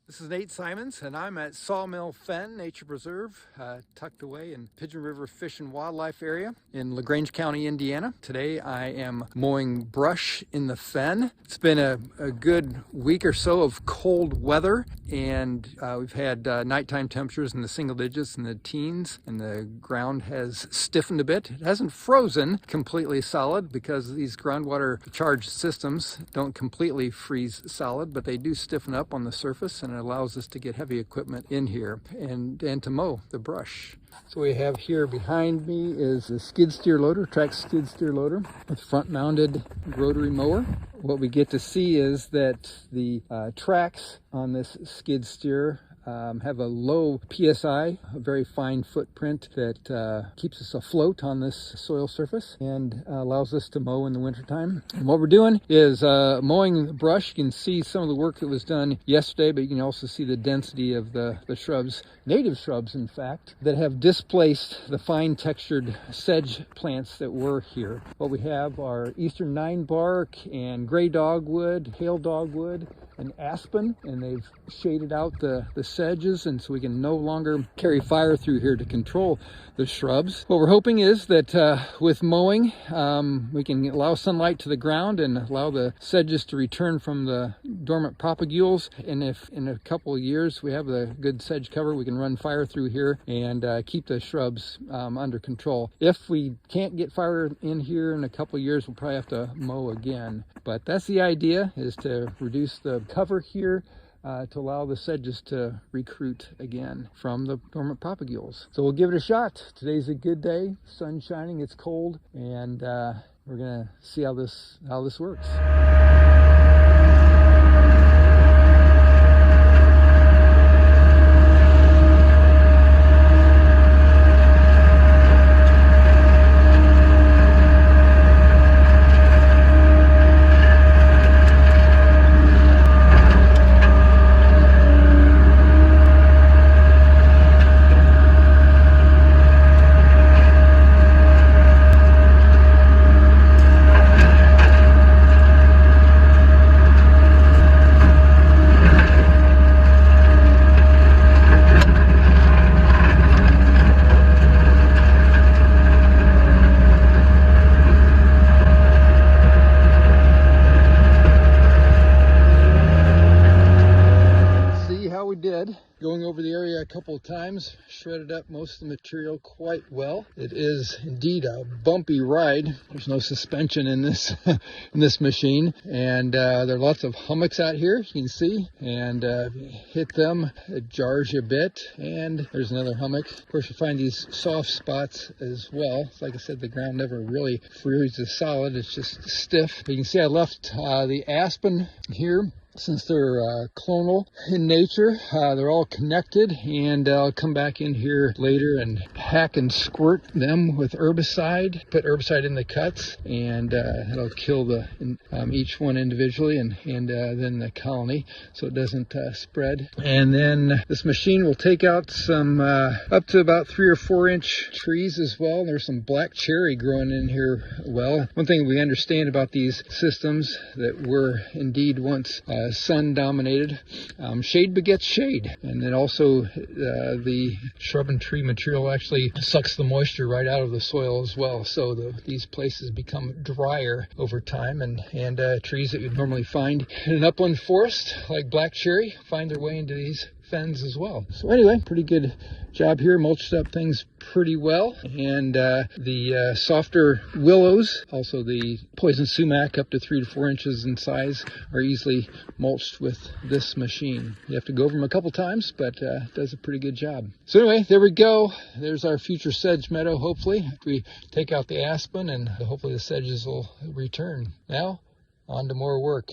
This is Nate Simons, and I'm at Sawmill Fen Nature Preserve, tucked away in Pigeon River Fish and Wildlife Area in LaGrange County, Indiana. Today I am mowing brush in the fen. It's been a good week or so of cold weather, and we've had nighttime temperatures in the single digits and the teens, and the ground has stiffened a bit. It hasn't frozen completely solid because these groundwater charged systems don't completely freeze solid, but they do stiffen up on the surface, and it allows us to get heavy equipment in here and to mow the brush. So we have here behind me is a skid steer loader, track skid steer loader with front mounted rotary mower. What we get to see is that the tracks on this skid steer have a low PSI, a very fine footprint that keeps us afloat on this soil surface and allows us to mow in the wintertime. And what we're doing is mowing the brush. You can see some of the work that was done yesterday, but you can also see the density of the shrubs, native shrubs in fact, that have displaced the fine textured sedge plants that were here. What we have are eastern nine bark and gray dogwood, hail dogwood, and aspen, and they've shaded out the sedges, and so we can no longer carry fire through here to control the shrubs. What we're hoping is that with mowing, we can allow sunlight to the ground and allow the sedges to return from the dormant propagules, and if in a couple of years we have a good sedge cover, we can run fire through here and keep the shrubs under control. If we can't get fire in here in a couple of years, we'll probably have to mow again. But that's the idea, is to reduce the cover here to allow the sedges to recruit again from the dormant propagules. So we'll give it a shot. Today's a good day, sun shining, it's cold, and we're gonna see how this works. Going over the area a couple of times, shredded up most of the material quite well. It is indeed a bumpy ride. There's no suspension in this in this machine, and there are lots of hummocks out here, you can see, and if you hit them, it jars you a bit. And there's another hummock. Of course, you find these soft spots as well. Like I said, the ground never really freezes solid, it's just stiff. You can see I left the aspen here. Since they're clonal in nature, they're all connected, and I'll come back in here later and hack and squirt them with herbicide, put herbicide in the cuts, and it'll kill each one individually and then the colony, so it doesn't spread. And then this machine will take out some up to about 3 or 4 inch trees as well. There's some black cherry growing in here. Well, one thing we understand about these systems that were indeed once sun dominated, shade begets shade, and then also the shrub and tree material actually sucks the moisture right out of the soil as well, so these places become drier over time, and trees that you'd normally find in an upland forest like black cherry find their way into these fens as well. So anyway, pretty good job here, mulched up things pretty well, and the softer willows, also the poison sumac up to 3 to 4 inches in size, are easily mulched with this machine. You have to go over them a couple times, but it does a pretty good job. So anyway, there we go. There's our future sedge meadow, hopefully, if we take out the aspen, and hopefully the sedges will return. Now, on to more work.